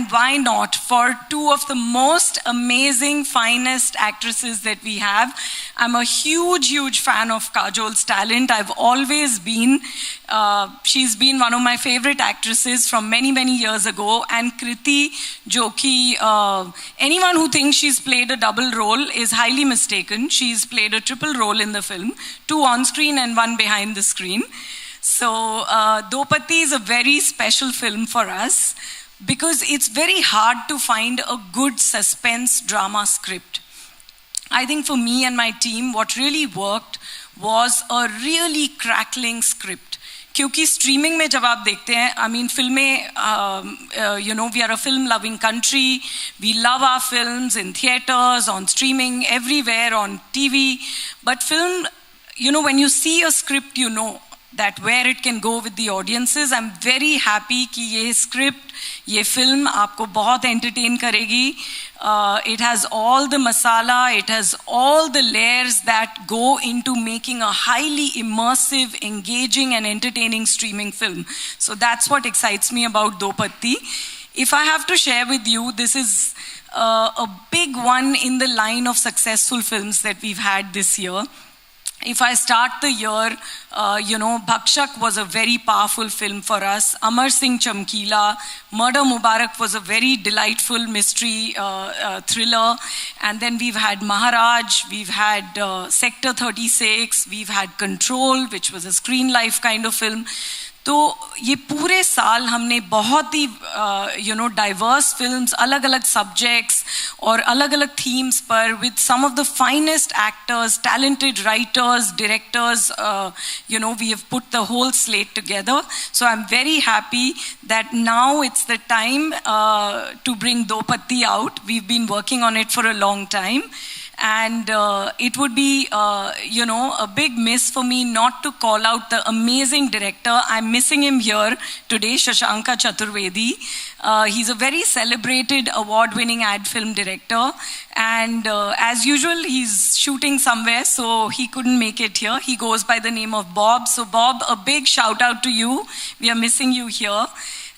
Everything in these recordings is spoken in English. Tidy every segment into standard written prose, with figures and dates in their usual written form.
and why not for two of the most amazing, finest actresses that we have. I'm a huge, huge fan of Kajol's talent. I've always been. She's been one of my favorite actresses from many, many years ago. And Kriti, jo ki, anyone who thinks she's played a double role is highly mistaken. She's played a triple role in the film, 2 on screen and 1 behind the screen. So, Do Patti is a very special film for us because it's very hard to find a good suspense drama script. I think for me and my team, what really worked was a really crackling script. क्योंकि streaming में जब आप देखते हैं, I mean, फिल्में, you know, we are a film-loving country. We love our films in theaters, on streaming, everywhere, on TV. But film, you know, when you see a script, you know that where it can go with the audiences. I'm very happy कि ये script, ये film आपको बहुत entertain करेगी. It has all the masala, it has all the layers that go into making a highly immersive, engaging and entertaining streaming film. So that's what excites me about Do Patti. If I have to share with you, this is a big one in the line of successful films that we've had this year. If I start the year, you know, Bhakshak was a very powerful film for us. Amar Singh Chamkila, Murder Mubarak was a very delightful mystery thriller. And then we've had Maharaj, we've had Sector 36, we've had Control, which was a screen life kind of film. तो ये पूरे साल हमने बहुत ही you know diverse films, अलग-अलग subjects और अलग-अलग themes पर with some of the finest actors, talented writers, directors, you know, we have put the whole slate together. So I'm very happy that now it's the time to bring Do Patti out. We've been working on it for a long time. And it would be, you know, a big miss for me not to call out the amazing director. I'm missing him here today, Shashanka Trivedi. He's a very celebrated, award-winning ad film director. And as usual, he's shooting somewhere, so he couldn't make it here. He goes by the name of Bob. So Bob, a big shout out to you. We are missing you here.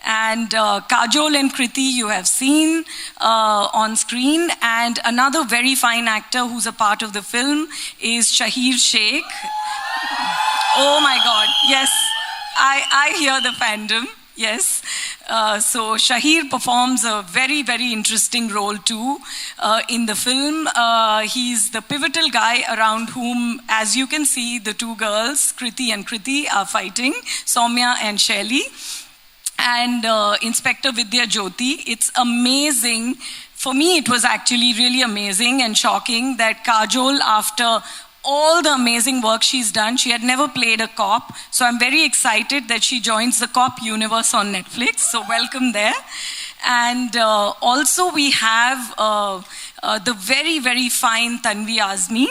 And Kajol and Kriti you have seen on screen. And another very fine actor who's a part of the film is Shaheer Sheikh. Oh my God, yes, I hear the fandom, yes. So Shaheer performs a very, very interesting role too in the film. He's the pivotal guy around whom, as you can see, the two girls, Kriti and Kriti, are fighting, Soumya and Shelly. And Inspector Vidya Jyoti. It's amazing. For me, it was actually really amazing and shocking that Kajol, after all the amazing work she's done, she had never played a cop. So I'm very excited that she joins the cop universe on Netflix. So welcome there. And also we have the very, very fine Tanvi Azmi,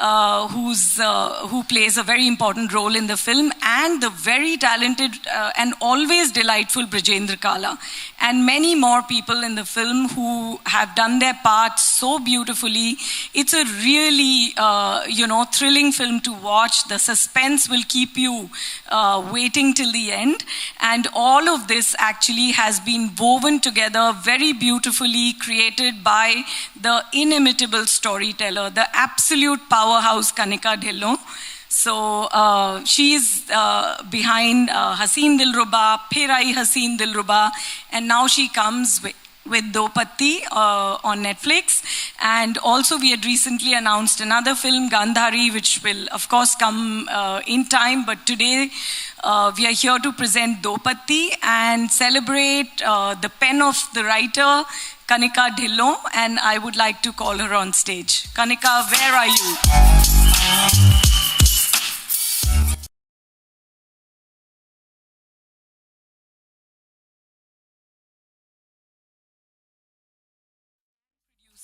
who plays a very important role in the film, and the very talented and always delightful Brajendra Kala, and many more people in the film who have done their parts so beautifully. It's a really, you know, thrilling film to watch. The suspense will keep you waiting till the end, and all of this actually has been woven together very beautifully, created by the inimitable storyteller, the absolute powerhouse Kanika Dhillon. So she's behind Haseen Dilruba, Phir Aayi Haseen Dilruba, and now she comes with Do Patti on Netflix. And also we had recently announced another film, Gandhari, which will of course come in time, but today we are here to present Do Patti and celebrate the pen of the writer, Kanika Dhillon, and I would like to call her on stage. Kanika, where are you?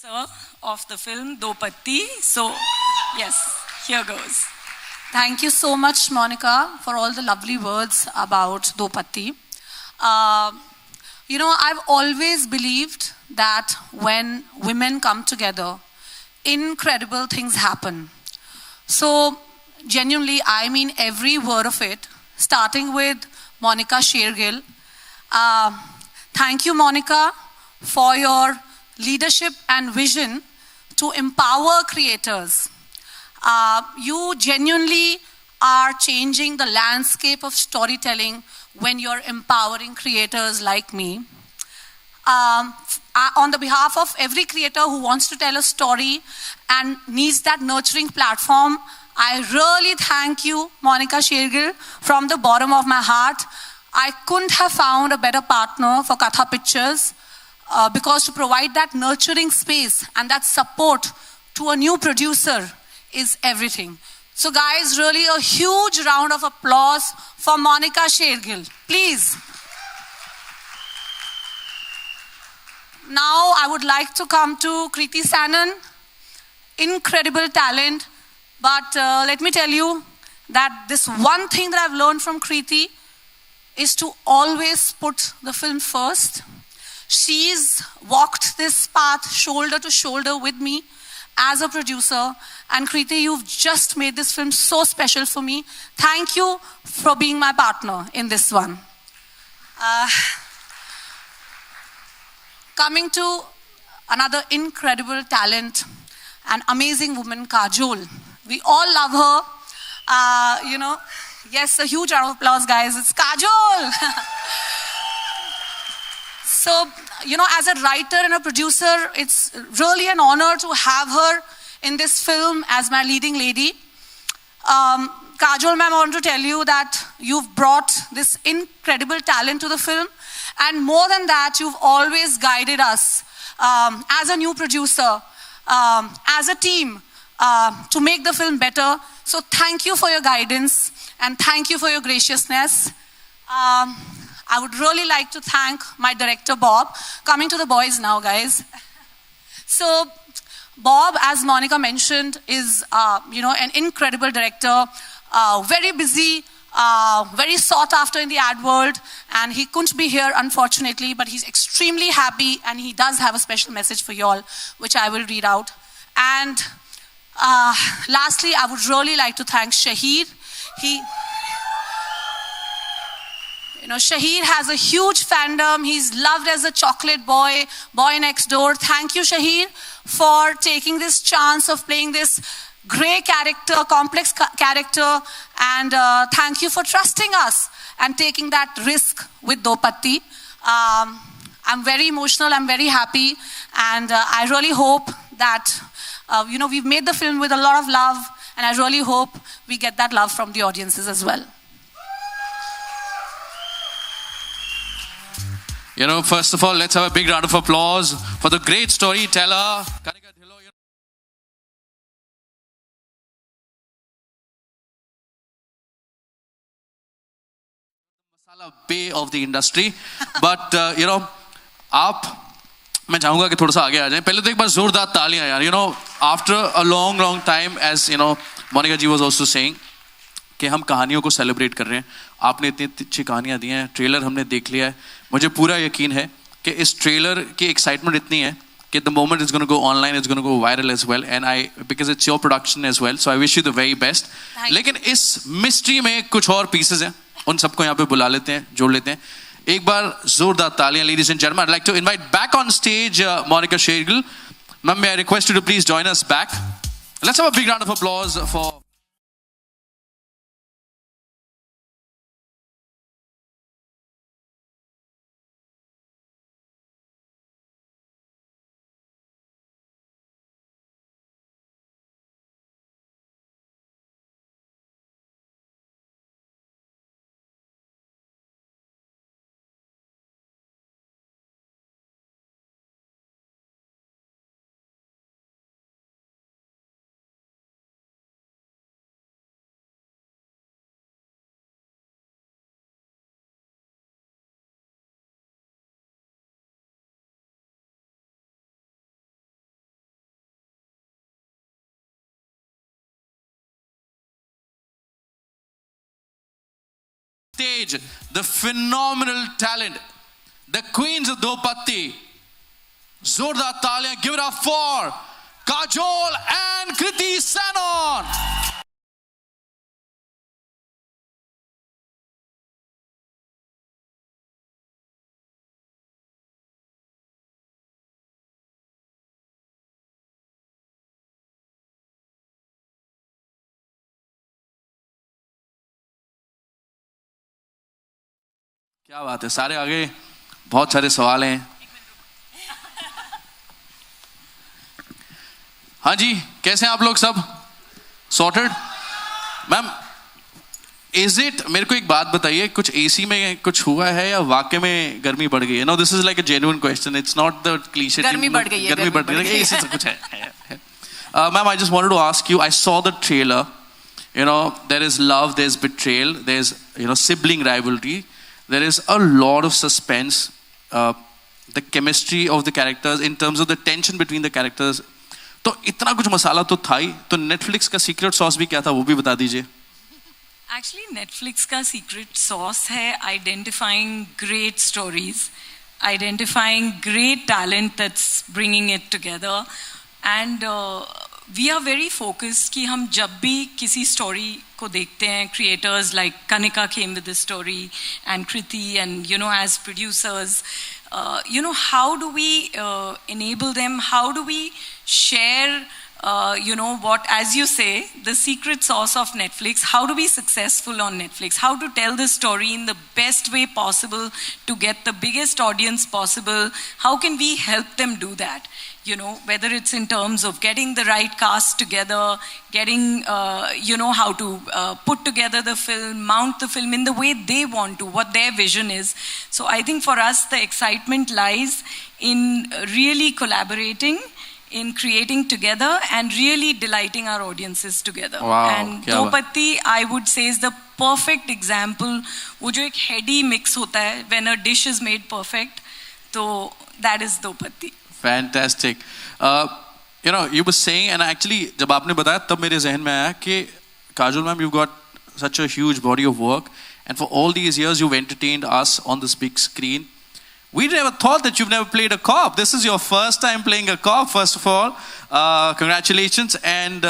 Producer of the film, Do Patti. So, yes, here goes. Thank you so much, Monica, for all the lovely words about Do Patti. You know, I've always believed that when women come together, incredible things happen. So, genuinely, I mean every word of it, starting with Monica Shergill. Thank you, Monica, for your leadership and vision to empower creators. You genuinely are changing the landscape of storytelling when you're empowering creators like me. On the behalf of every creator who wants to tell a story and needs that nurturing platform, I really thank you, Kanika Dhillon, from the bottom of my heart. I couldn't have found a better partner for Katha Pictures because to provide that nurturing space and that support to a new producer is everything. So guys, really a huge round of applause for Kanika Dhillon. Please. Now I would like to come to Kriti Sanon. Incredible talent. But let me tell you that this one thing that I've learned from Kriti is to always put the film first. She's walked this path shoulder to shoulder with me as a producer. And Kriti, you've just made this film so special for me. Thank you for being my partner in this one. Coming to another incredible talent, an amazing woman, Kajol. We all love her. Yes, a huge round of applause, guys. It's Kajol. So, as a writer and a producer, it's really an honor to have her in this film as my leading lady. Kajol, ma'am, I want to tell you that you've brought this incredible talent to the film. And more than that, you've always guided us as a new producer, as a team, to make the film better. So thank you for your guidance and thank you for your graciousness. I would really like to thank my director, Bob. Coming to the boys now, guys. So Bob, as Monica mentioned, is an incredible director, very busy, very sought after in the ad world, and he couldn't be here unfortunately, but he's extremely happy and he does have a special message for you all, which I will read out. And lastly, I would really like to thank Shaheer. Shaheer has a huge fandom. He's loved as a chocolate boy, boy next door. Thank you, Shaheer, for taking this chance of playing this grey character, complex character, and thank you for trusting us and taking that risk with Do Patti. I'm very emotional, I'm very happy, and I really hope that, we've made the film with a lot of love, and I really hope we get that love from the audiences as well. First of all, let's have a big round of applause for the great storyteller, Kanika Dhillon. Masala bay of the industry. But, मैं चाहूंगा कि थोड़ा सा आगे आ जाएं. पहले तो एक बार जोरदार तालियां यार. After a long time, as Monica ji was also saying, कि हम कहानियों को सेलिब्रेट कर रहे हैं. आपने इतनी अच्छी कहानियां दी हैं, ट्रेलर हमने देख लिया है. मुझे पूरा यकीन है कि इस ट्रेलर की एक्साइटमेंट इतनी है कि the moment it's going to go online, it's going to go viral as well, and because it's your production as well, so I wish you the very best. लेकिन इस मिस्ट्री में कुछ और pieces हैं, उन सबको यहाँ पे बुला लेते हैं, जोड़ लेते हैं. एक बार जोरदार तालियां, ladies and gentlemen. I'd like to invite back on stage Kanika Dhillon. Ma'am, may I request you to please join us back. Let's have a big round of applause for stage the phenomenal talent, the queens of Do Patti. Zordar taaliyan, give it up for Kajol and Kriti Sanon. क्या बात है, सारे आगे बहुत सारे सवाल हैं. हाँ जी, कैसे हैं आप लोग सब? सॉर्टेड? मैम, इज इट, मेरे को एक बात बताइए, कुछ एसी में कुछ हुआ है या वाकई में गर्मी बढ़ गई है? No, this is like a genuine question, it's not the cliche. गर्मी बढ़ गई है, गर्मी बढ़ गई है, एसी से कुछ है. Ma'am, I just wanted to ask you, I saw the trailer. You know, there is love, there's betrayal, there's, you know, sibling rivalry, there is a lot of suspense, the chemistry of the characters, in terms of the tension between the characters. तो इतना कुछ मसाला तो था ही, तो Netflix का secret sauce भी क्या था, वो भी बता दीजिए. Actually, Netflix का secret sauce है identifying great stories, identifying great talent that's bringing it together, and we are very focused कि हम जब भी किसी story को देखते हैं, creators like Kanika came with this story and Kriti, and you know, as producers, you know, how do we enable them, how do we share you know what, as you say, the secret sauce of Netflix, how to be successful on Netflix, how to tell the story in the best way possible to get the biggest audience possible, how can we help them do that? You know, whether it's in terms of getting the right cast together, getting, you know, how to put together the film, mount the film in the way they want to, what their vision is. So I think for us, the excitement lies in really collaborating, in creating together and really delighting our audiences together. Wow, and Do Patti, I would say, is the perfect example. वो जो एक heady mix होता है, when a dish is made perfect, तो that is Do Patti. Fantastic. You know, you were saying, and actually जब आपने बताया तब मेरे जहन में आया कि Kajol ma'am, you've got such a huge body of work, and for all these years you've entertained us on this big screen. We never thought that you've never played a cop. This is your first time playing a cop, first of all. Congratulations. And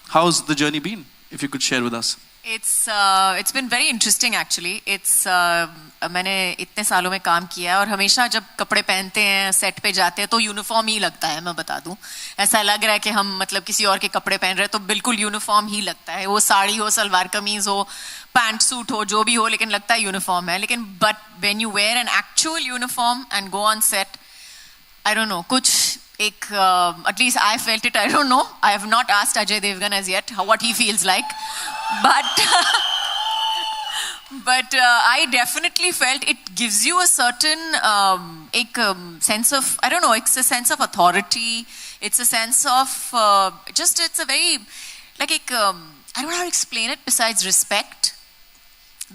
how's the journey been, if you could share with us? It's been very interesting actually. मैंने इतने सालों में काम किया है और हमेशा जब कपड़े पहनते हैं, सेट पे जाते हैं तो यूनिफॉर्म ही लगता है. मैं बता दूं, ऐसा लग रहा है कि हम मतलब किसी और के कपड़े पहन रहे हैं, तो बिल्कुल यूनिफॉर्म ही लगता है. वो साड़ी हो, सलवार कमीज हो, पैंट सूट हो, जो भी हो, लेकिन लगता है यूनिफॉर्म है. लेकिन but when you wear an actual uniform and go on set, I don't know, कुछ एक at least I felt it. I don't know, I have not asked Ajay Devgan as yet what he feels like, but I definitely felt it gives you a certain sense of, I don't know, it's a sense of authority, it's a sense of just, it's a very like I don't know how to explain it besides respect.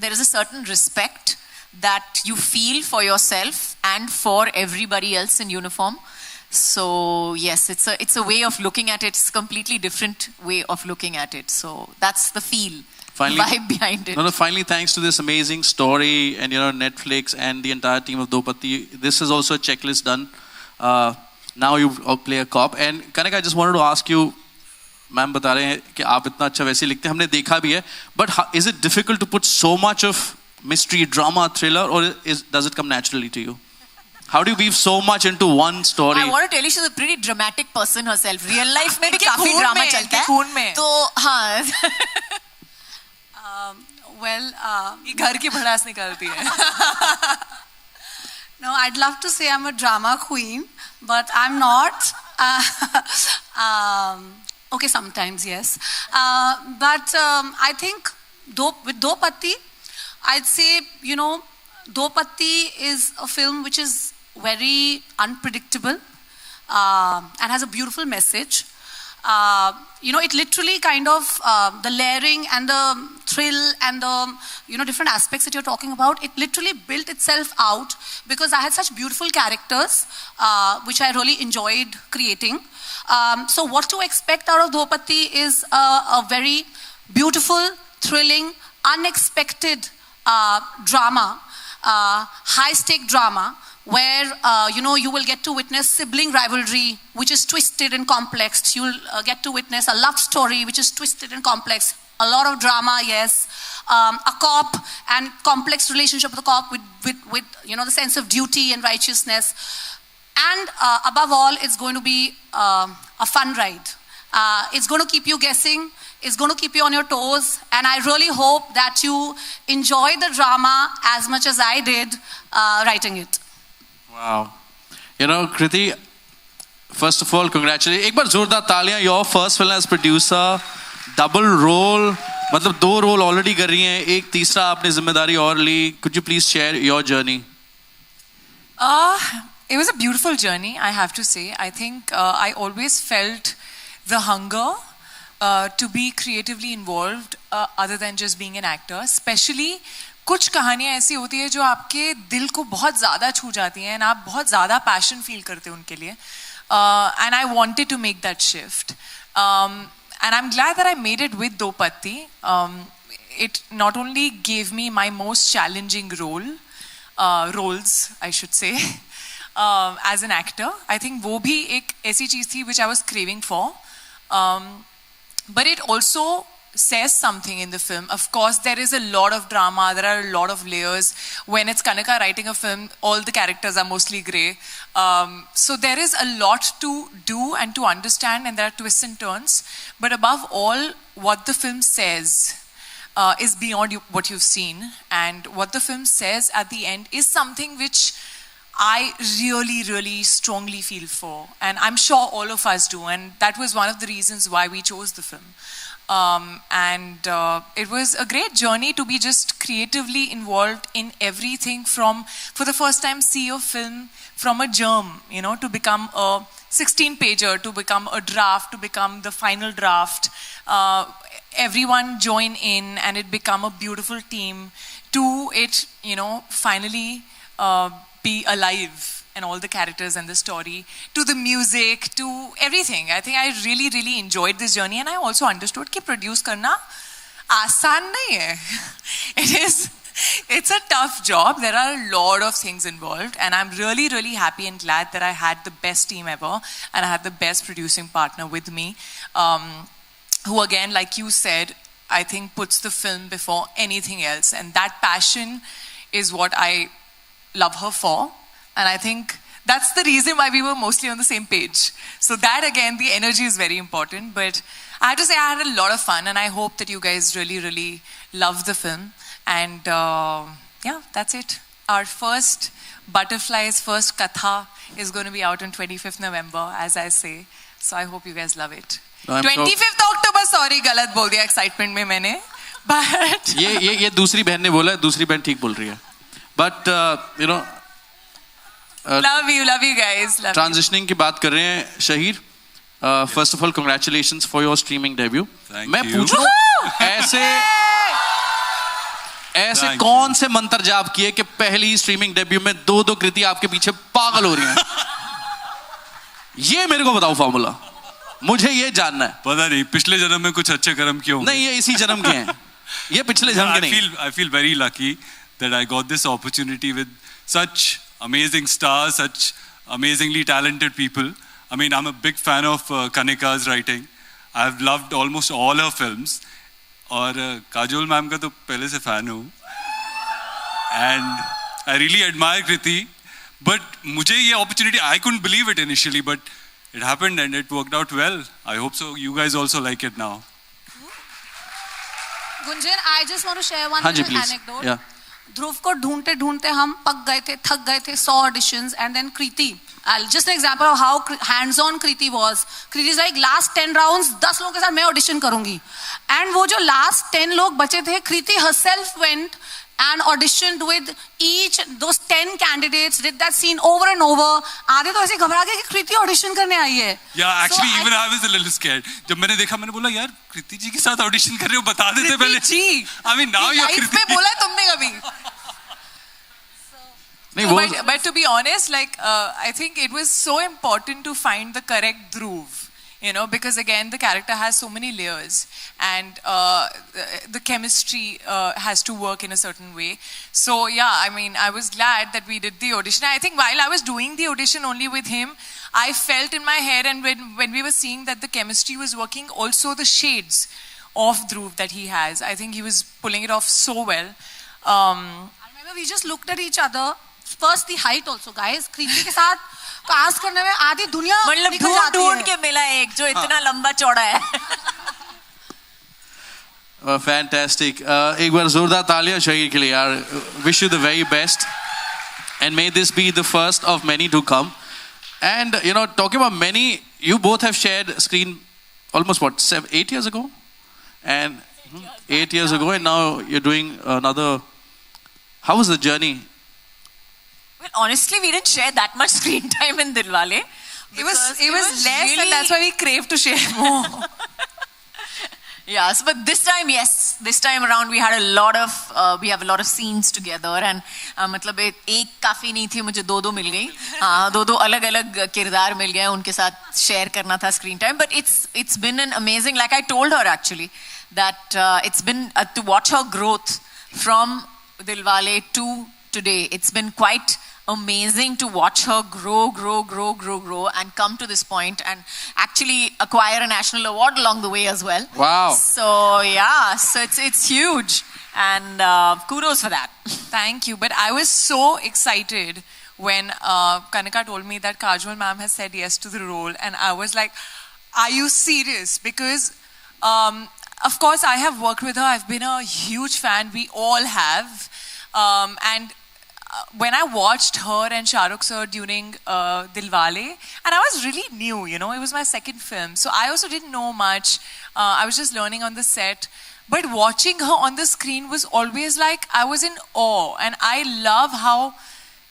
There is a certain respect that you feel for yourself and for everybody else in uniform. So yes, it's a way of looking at it. It's a completely different way of looking at it. So that's the feel. Finally, vibe behind it. No, finally, thanks to this amazing story and, you know, Netflix and the entire team of Do Patti, this is also a checklist done. Now you play a cop. And Kanika, I just wanted to ask you, ma'am बता रहे हैं कि आप इतना अच्छा वैसे लिखते हैं, हमने देखा भी है, but is it difficult to put so much of mystery, drama, thriller, or does it come naturally to you? How do you weave so much into one story? I want to tell you, she's a pretty dramatic person herself. Real life में भी काफी drama चलता है. खून में. तो हाँ. Well, ये घर की भड़ास निकालती है. No, I'd love to say I'm a drama queen, but I'm not. Okay, sometimes yes. But I think with Do Patti, I'd say, you know, Do Patti is a film which is very unpredictable and has a beautiful message. You know, it literally kind of, the layering and the thrill and the, you know, different aspects that you're talking about, it literally built itself out because I had such beautiful characters, which I really enjoyed creating. So what to expect out of Do Patti is a very beautiful, thrilling, unexpected drama, high-stake drama, where you know, you will get to witness sibling rivalry, which is twisted and complex. You'll get to witness a love story, which is twisted and complex. A lot of drama, yes. A cop and complex relationship with the cop with you know, the sense of duty and righteousness. And above all, it's going to be a fun ride. It's going to keep you guessing. is going to keep you on your toes. And I really hope that you enjoy the drama as much as I did writing it. Wow. You know, Kriti, first of all, congratulations. एक बार जोरदार तालियां. Your first film as producer, double role. मतलब 2 role already कर रही हैं. एक तीसरा आपने जिम्मेदारी और ली. Could you please share your journey? It was a beautiful journey, I have to say. I think I always felt the hunger to be creatively involved other than just being an actor. Especially कुछ कहानियाँ ऐसी होती है जो आपके दिल को बहुत ज़्यादा छू जाती हैं and आप बहुत ज़्यादा passion feel करते हैं उनके लिए. And I wanted to make that shift. And I'm glad that I made it with Do Patti. It not only gave me my most challenging roles, I should say, as an actor. I think वो भी एक ऐसी चीज़ थी which I was craving for. But it also says something in the film. Of course, there is a lot of drama. There are a lot of layers. When it's Kanika writing a film, all the characters are mostly grey. So there is a lot to do and to understand, and there are twists and turns. But above all, what the film says is beyond what you've seen. And what the film says at the end is something which I really, really strongly feel for. And I'm sure all of us do. And that was one of the reasons why we chose the film. It was a great journey to be just creatively involved in everything from, for the first time, see a film from a germ, you know, to become a 16-pager, to become a draft, to become the final draft. Everyone join in and it become a beautiful team, to it, you know, finally be alive, and all the characters and the story, to the music, to everything. I think I really, really enjoyed this journey, and I also understood कि produce करना आसान नहीं है. It's a tough job. There are a lot of things involved, and I'm really, really happy and glad that I had the best team ever, and I had the best producing partner with me, who again, like you said, I think puts the film before anything else, and that passion is what I love her for. And I think that's the reason why we were mostly on the same page. So that, again, the energy is very important. But I have to say I had a lot of fun, and I hope that you guys really, really love the film. And yeah, that's it. Our first Butterflies, first Katha is going to be out on 25th November, as I say. So I hope you guys love it. 25th October, sorry, गलत बोल दिया excitement में मैंने. But ये दूसरी बहन ने बोला है, दूसरी बहन ठीक बोल रही है. But you know, love you guys. Love transitioning की बात कर रहे हैं Shaheer. First of all, congratulations for your streaming debut. मैं पूछूं ऐसे कौन से मंत्र जाप किए कि पहली स्ट्रीमिंग डेब्यू में 2 कृति आपके पीछे पागल हो रही हैं? ये मेरे को बताओ फॉर्मूला. मुझे ये जानना है. पता नहीं पिछले जन्म में कुछ अच्छे कर्म किए होंगे. नहीं, ये इसी जन्म के हैं. ये पिछले जन्म के नहीं. I feel very lucky that I got this opportunity with such amazing stars, such amazingly talented people. I mean, I'm a big fan of Kanika's writing. I've loved almost all her films. और Kajol ma'am का तो पहले से fan हूँ. And I really admire Kriti. But मुझे ये opportunity, I couldn't believe it initially, but it happened and it worked out well. I hope so. You guys also like it now. Gunjan, I just want to share one little anecdote. Yeah. ध्रुव को ढूंढते ढूंढते हम पक गए थे, थक गए थे. 100 auditions, and then Kriti. Just an example of how hands-on Kriti was. Kriti is like, last 10 rounds, 10 लोगों के साथ मैं audition करूंगी. And वो जो last 10 लोग बचे थे, Kriti herself went and auditioned with each those 10 candidates, did that scene over and over. आधे तो ऐसे घबरा गए कि Kriti audition करने आई है. Yeah, actually, even I was a little scared. जब मैंने देखा, मैंने बोला यार Kriti जी के साथ audition कर रहे हो, बता देते पहले. Kriti ji. I mean, now you're Kriti. पे बोला है तुमने कभी? But to be honest, like I think it was so important to find the correct groove, you know, because again the character has so many layers, and the chemistry has to work in a certain way. So yeah, I mean, I was glad that we did the audition. I think while I was doing the audition only with him, I felt in my head, and when we were seeing that the chemistry was working, also the shades of Dhruv that he has, I think he was pulling it off so well. I remember we just looked at each other. First the height also, guys. Kriti के साथ cast करने में आधी दुनिया मतलब ढूंढ के मिला एक जो इतना लंबा चौड़ा है. Fantastic. एक बार जोरदार तालियां शहीर के लिए यार. Wish you the very best. And may this be the first of many to come. And you know, talking about many, you both have shared screen almost what, 8 years ago? And 8 years ago, and now you're doing another. How was the journey? Well, honestly, we didn't share that much screen time in Dilwale. It was less, really... and that's why we crave to share more. Yes, but this time, yes. This time around, we have a lot of scenes together, and मतलब एक काफी नहीं थी, मुझे दो मिल गई. दो अलग किरदार मिल गए, उनके साथ share करना था screen time. But it's been an amazing. Like I told her actually that it's been to watch her growth from Dilwale to today. It's been quite amazing to watch her grow and come to this point and actually acquire a national award along the way as well. Wow. So yeah, so it's huge, and kudos for that. Thank you. But I was so excited when Kanika told me that Kajol ma'am has said yes to the role, and I was like, are you serious? Because of course I have worked with her. I've been a huge fan. We all have. And when I watched her and Shah Rukh sir during Dilwale, and I was really new, you know, it was my second film. So I also didn't know much. I was just learning on the set. But watching her on the screen was always like, I was in awe. And I love how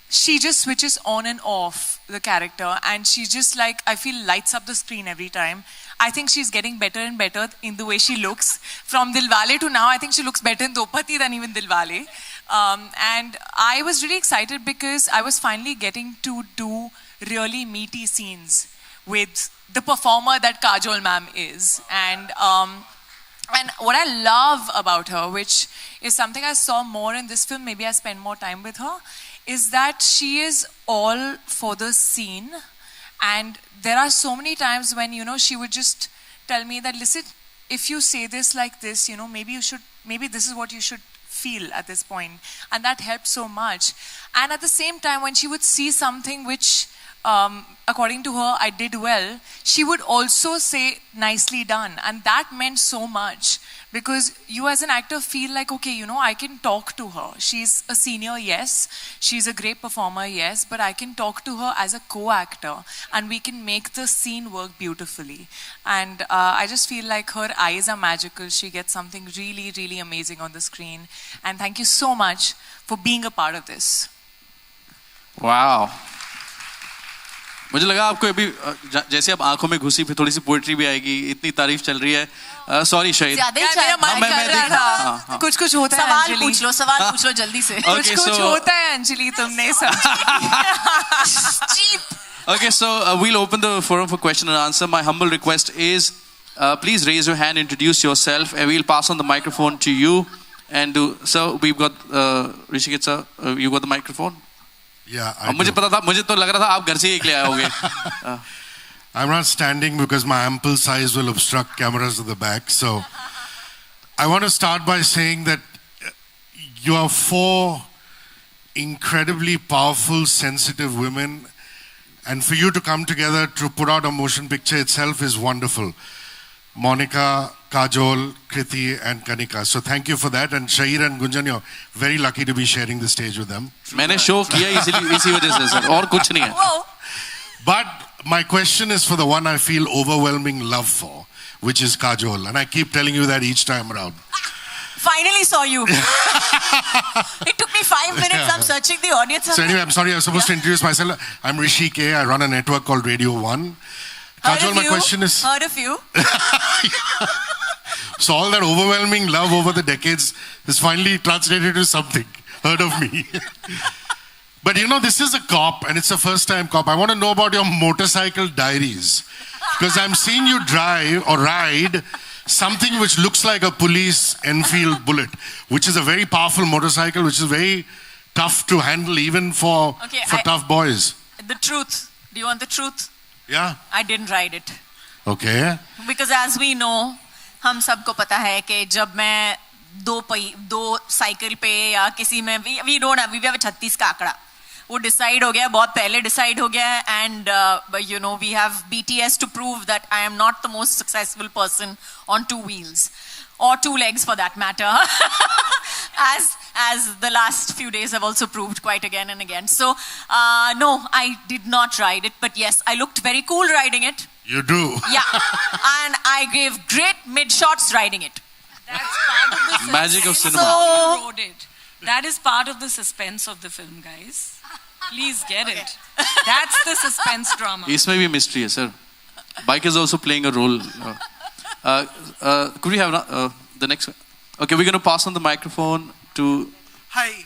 she just switches on and off the character. And she just like, I feel lights up the screen every time. I think she's getting better and better in the way she looks. From Dilwale to now, I think she looks better in Do Patti than even Dilwale. And I was really excited because I was finally getting to do really meaty scenes with the performer that Kajol ma'am is. And what I love about her, which is something I saw more in this film, maybe I spend more time with her, is that she is all for the scene. And there are so many times when, you know, she would just tell me that, listen, if you say this like this, you know, maybe this is what you should feel at this point. And that helped so much. And at the same time, when she would see something which, according to her, I did well, she would also say, nicely done. And that meant so much. Because you as an actor feel like, okay, you know, I can talk to her. She's a senior, yes. She's a great performer, yes. But I can talk to her as a co-actor. And we can make the scene work beautifully. And I just feel like her eyes are magical. She gets something really, really amazing on the screen. And thank you so much for being a part of this. Wow. मुझे लगा आपको अभी जैसे आप आंखों में घुसी फिर थोड़ी सी पोएट्री भी आएगी, इतनी तारीफ चल रही है. सॉरी शाहिद, कुछ होता है. सवाल पूछ लो जल्दी से. कुछ होता है अंजलि, तुम नहीं समझी. Okay, so we'll open the forum for question and answer. My humble request is please raise your hand, introduce yourself, and we'll pass on the microphone to you. And so we've got Rishikesh sir, you got the microphone. Yeah, मुझे पता था, मुझे तो लग रहा था आप घर से ही ले आओगे. I'm not standing because my ample size will obstruct cameras at the back. So I want to start by saying that you are four incredibly powerful, sensitive women, and for you to come together to put out a motion picture itself is wonderful. Monica, Kajol, Kriti and Kanika. So thank you for that. And Shaheer and Gunjan, you're very lucky to be sharing the stage with them. मैंने show किया इसी वजह से sir, और कुछ नहीं है. But my question is for the one I feel overwhelming love for, which is Kajol. And I keep telling you that each time around. Finally saw you. It took me 5 minutes. Yeah. I'm searching the audience. So anyway, I'm sorry, I was supposed to introduce myself. I'm Rishi K. I run a network called Radio 1. Kajol, my question is... Heard of you. So all that overwhelming love over the decades is finally translated to something. Heard of me. But you know, this is a cop and it's a first time cop. I want to know about your motorcycle diaries. Because I'm seeing you drive or ride something which looks like a police Enfield Bullet, which is a very powerful motorcycle, which is very tough to handle even for tough boys. The truth. Do you want the truth? Yeah. I didn't ride it. Okay. Because as we know, हम सबको पता है कि जब मैं दो cycle पे या किसी में we have 36 का आंकड़ा, वो डिसाइड हो गया, बहुत पहले डिसाइड हो गया. And you know, we have BTS to prove that I am not the most successful person on 2 wheels. or two legs for that matter. As the last few days have also proved quite again and again. So, no, I did not ride it, but yes, I looked very cool riding it. You do? Yeah, and I gave great mid-shots riding it. That's part of the Magic of cinema. How you wrote it. That is part of the suspense of the film, guys. Please get it. That's the suspense drama. इसमें भी mystery है, sir. Bike is also playing a role. Could we have the next one? Okay, we're going to pass on the microphone to... Hi.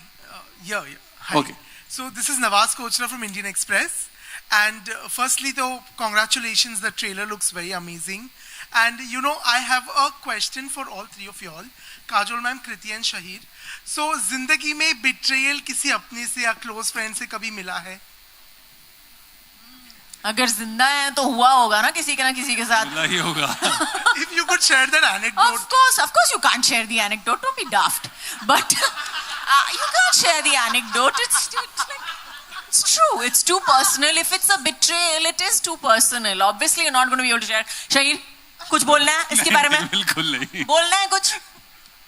Yeah. Hi. Okay. So this is Nawaz Kochra from Indian Express. And firstly, though, congratulations. The trailer looks very amazing. And, you know, I have a question for all three of y'all. Kajol ma'am, Kriti and Shaheer. So, जिंदगी में betrayal किसी अपने से या close friend से कभी मिला है? अगर जिंदा है तो हुआ होगा ना किसी के साथ. मिला ही होगा. If you could share that anecdote. Of course you can't share the anecdote. Don't be daft. But you can't share the anecdote. It's true. It's too personal. If it's a betrayal, it is too personal. Obviously, you're not going to be able to share. Shaheer, कुछ बोलना है इसके बारे में? बिल्कुल नहीं. बोलना है कुछ?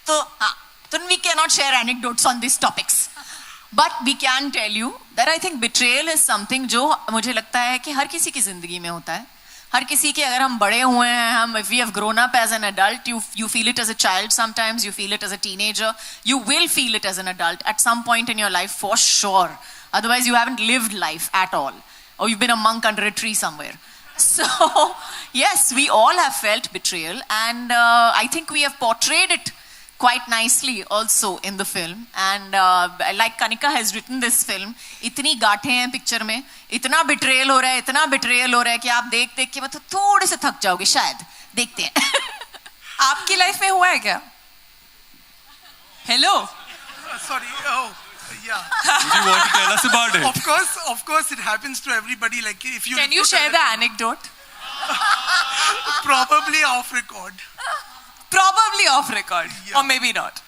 तो हाँ. Then we cannot share anecdotes on these topics. But we can tell you that I think betrayal is something जो मुझे लगता है कि हर किसी की जिंदगी में होता है. हर किसी के अगर हम बड़े हुए हैं, if we have grown up as an adult, you feel it as a child sometimes, you feel it as a teenager, you will feel it as an adult at some point in your life for sure. Otherwise you haven't lived life at all. Or you've been a monk under a tree somewhere. So, yes, we all have felt betrayal and I think we have portrayed it quite nicely also in the film. And like Kanika has written this film, इतनी गांठें हैं picture में, इतना betrayal हो रहा है कि आप देख के मतलब थोड़े से थक जाओगे शायद. देखते हैं. आपकी लाइफ में हुआ है क्या? Hello? Sorry. Oh, yeah. Would you want to tell us about it? Of course, it happens to everybody. Like if you Can you share the anecdote? Probably off record. Probably off record, Yeah. or maybe not.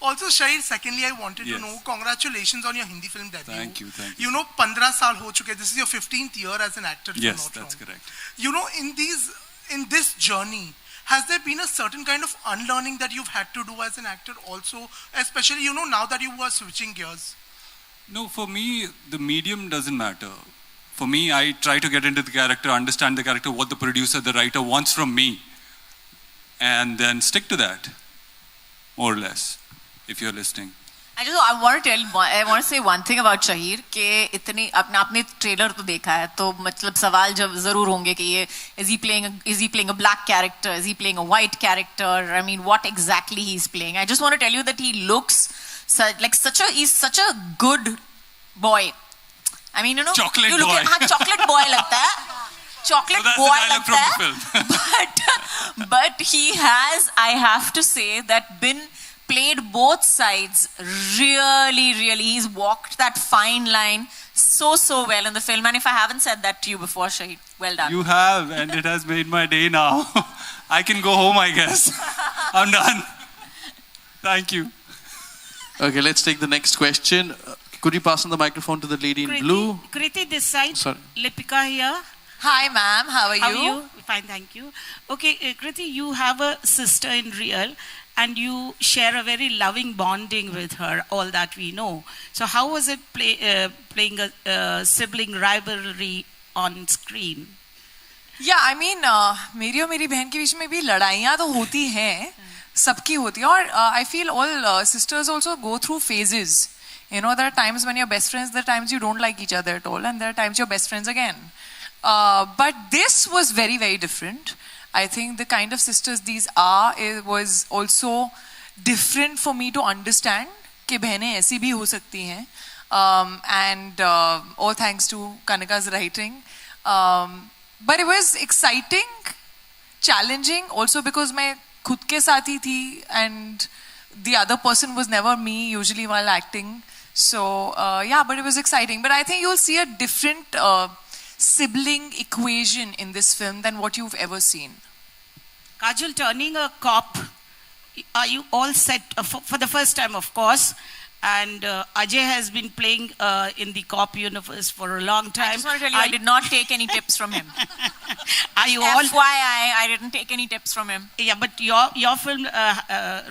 Also, Shaheer, secondly, I wanted to Yes. know, congratulations on your Hindi film debut. Thank you. You know, 15 saal ho chuke. This is your 15th year as an actor. if I'm Yes, not that's wrong. correct. You know, in this journey, has there been a certain kind of unlearning that you've had to do as an actor also, especially, you know, now that you were switching gears? No, for me, the medium doesn't matter. For me, I try to get into the character, understand the character, what the producer, the writer wants from me, and then stick to that, more or less, if you're listening. I want to say one thing about Shaheer कि इतनी आपने trailer तो देखा है तो मतलब सवाल जब जरूर होंगे कि ये is he playing a black character, is he playing a white character, I mean what exactly he's playing. I just want to tell you that he looks he's such a good boy. I mean, you know, Chocolate you look boy. at chocolate boy लगता है. Chocolate So that's boy the dialogue लगता है. from the film. But he has, I have to say, that been played both sides really. He's walked that fine line so well in the film. And if I haven't said that to you before, Shaheer, well done. You have, and it has made my day now. I can go home, I guess. I'm done. Thank you. Okay, let's take the next question. Could you pass on the microphone to the lady in blue? Kriti, this side. Sorry. Lipika here. Hi, ma'am. How are you? How are you? Fine, thank you. Okay, Kriti, you have a sister in real, and you share a very loving bonding with her. All that we know. So, how was it playing a sibling rivalry on screen? Yeah, I mean, मेरी और मेरी बहन के बीच में भी लड़ाइयाँ तो होती हैं, सबकी होती हैं. और I feel all sisters also go through phases. You know, there are times when you're best friends, there are times you don't like each other at all, and there are times you're best friends again. But this was very different. I think the kind of sisters these are, it was also different for me to understand कि बहनें ऐसी भी हो सकती हैं. And all thanks to Kanika's writing. But it was exciting, challenging, also because मैं खुद के साथ ही थी and the other person was never me usually while acting. So yeah, but it was exciting. But I think you'll see a different sibling equation in this film than what you've ever seen. Kajol, turning a cop, are you all set for the first time, of course? And Ajay has been playing in the cop universe for a long time. I just want to tell you, I did not take any tips from him. Are you all? FYI, I didn't take any tips from him. Yeah, but your film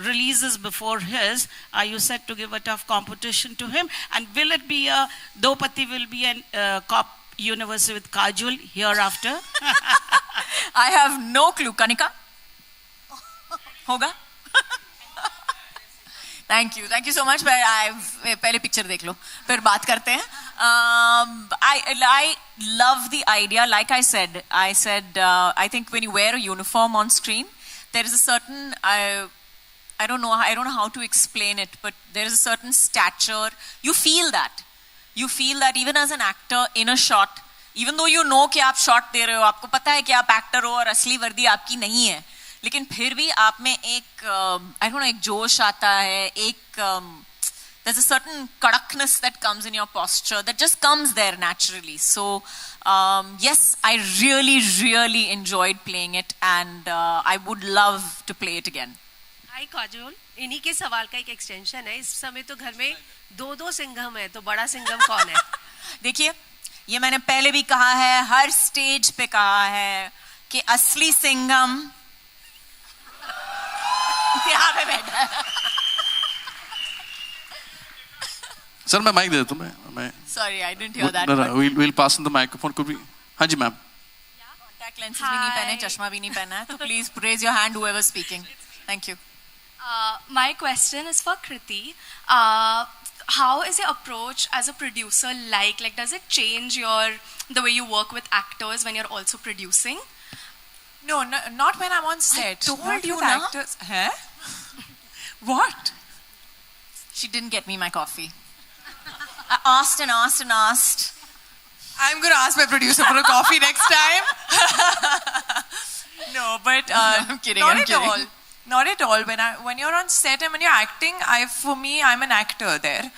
releases before his. Are you set to give a tough competition to him? And will it be Do Patti will be a cop universe with Kajol hereafter? I have no clue. Kanika? Hoga? Thank you so much. पहले picture देख लो, फिर बात करते हैं. I love the idea. Like I said, I think when you wear a uniform on screen, there is a certain I don't know how to explain it, but there is a certain stature. You feel that even as an actor in a shot, even though you know कि आप shot दे रहे हो, आपको पता है कि आप actor हो और असली वर्दी आपकी नहीं है, लेकिन फिर भी आप में एक I don't know, एक जोश आता है, there's a certain kadakness that comes in your posture that just comes there naturally. So yes, I really enjoyed playing it, and I would love to play it again. Hi Kajol, इन्हीं के सवाल का एक extension है. इस समय तो घर में दो सिंघम है, तो बड़ा सिंघम कौन है? देखिए, ये मैंने पहले भी कहा है, हर स्टेज पे कहा है कि असली सिंघम यहाँ पे बैठा है. सर मैं माइक दे देता हूँ. मैं Sorry, I didn't hear that. No, we'll pass on the microphone. Could we? हाँ जी मैम. Contact lenses भी नहीं पहने, चश्मा भी नहीं पहना है, तो please raise your hand whoever is speaking. Thank you. My question is for Kriti. How is your approach as a producer like? Like, does it change the way you work with actors when you're also producing? No, not when I'm on set. I told not you with na. actors. Huh? What? She didn't get me my coffee. I asked and asked. I'm going to ask my producer for a coffee next time. No, but I'm kidding. Not at all. When you're on set and when you're acting, I'm an actor there.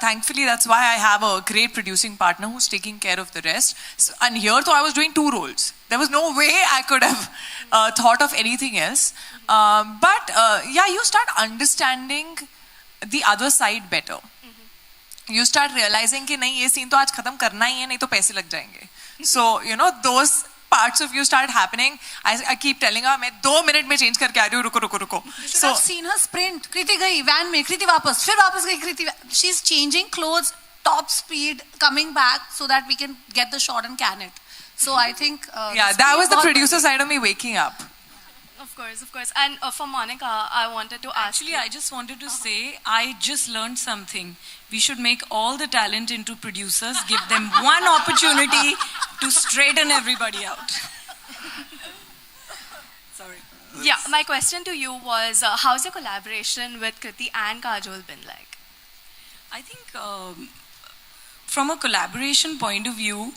Thankfully, that's why I have a great producing partner who's taking care of the rest. So, and here, though, I was doing 2 roles. There was no way I could have thought of anything else. But you start understanding the other side better. You start realizing कि नहीं ये scene तो आज खत्म करना ही है, नहीं तो पैसे लग जाएंगे. So those parts of you start happening. I keep telling her मैं 2 minute में change करके आ रही हूँ, रुको. You should have seen her sprint. Kriti गई van में, Kriti वापस, फिर वापस गई Kriti. She's changing clothes, top speed, coming back so that we can get the shot and can it. So I think that was the producer side of me waking up. Of course. And for Monica, I wanted to ask. Actually, I just wanted to say, I just learned something. We should make all the talent into producers, give them one opportunity to straighten everybody out. Sorry. Yeah, my question to you was, how's your collaboration with Kriti and Kajol been like? I think from a collaboration point of view,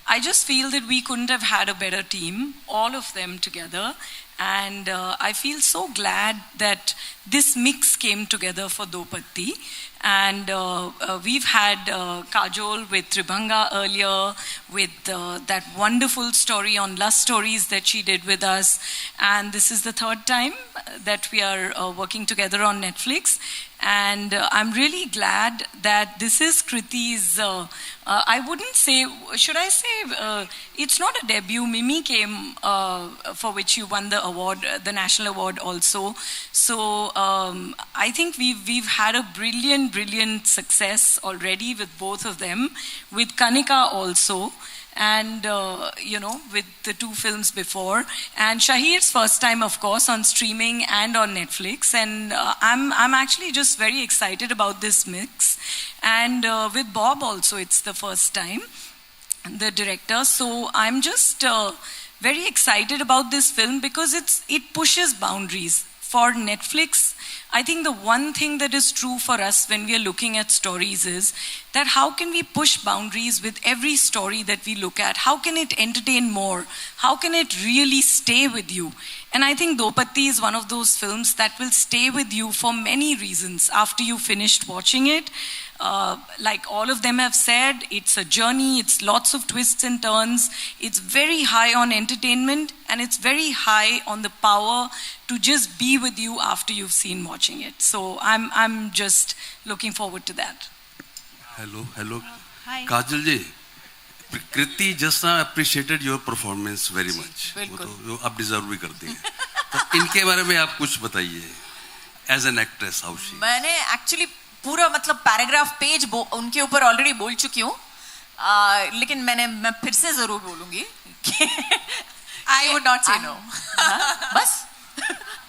I just feel that we couldn't have had a better team, all of them together. And I feel so glad that this mix came together for Do Patti. And we've had Kajol with Tribhanga earlier, with that wonderful story on Lust Stories that she did with us. And this is the 3rd time that we are working together on Netflix. And I'm really glad that this is Kriti's, I wouldn't say, should I say, it's not a debut. Mimi came, for which you won the award, the national award also. So I think we've had a brilliant success already with both of them, with Kanika also. And with the 2 films before, and Shaheer's first time, of course, on streaming and on Netflix. And I'm actually just very excited about this mix. And with Bob also, it's the first time, the director. So I'm just very excited about this film because it pushes boundaries for Netflix. I think the one thing that is true for us when we are looking at stories is that how can we push boundaries with every story that we look at? How can it entertain more? How can it really stay with you? And I think Do Patti is one of those films that will stay with you for many reasons after you finished watching it. Like all of them have said, it's a journey, it's lots of twists and turns, it's very high on entertainment, and it's very high on the power to just be with you after you've seen watching it. So I'm just looking forward to that. Hello. Hi. Kajol ji, Kriti just now appreciated your performance very much. वो तो आप deserve भी करती हैं. तो इनके बारे में आप कुछ बताइए. As an actress, how she? मैंने actually पूरा मतलब पैराग्राफ पेज उनके ऊपर ऑलरेडी बोल चुकी हूँ, लेकिन मैं फिर से जरूर बोलूंगी. I would not say no. बस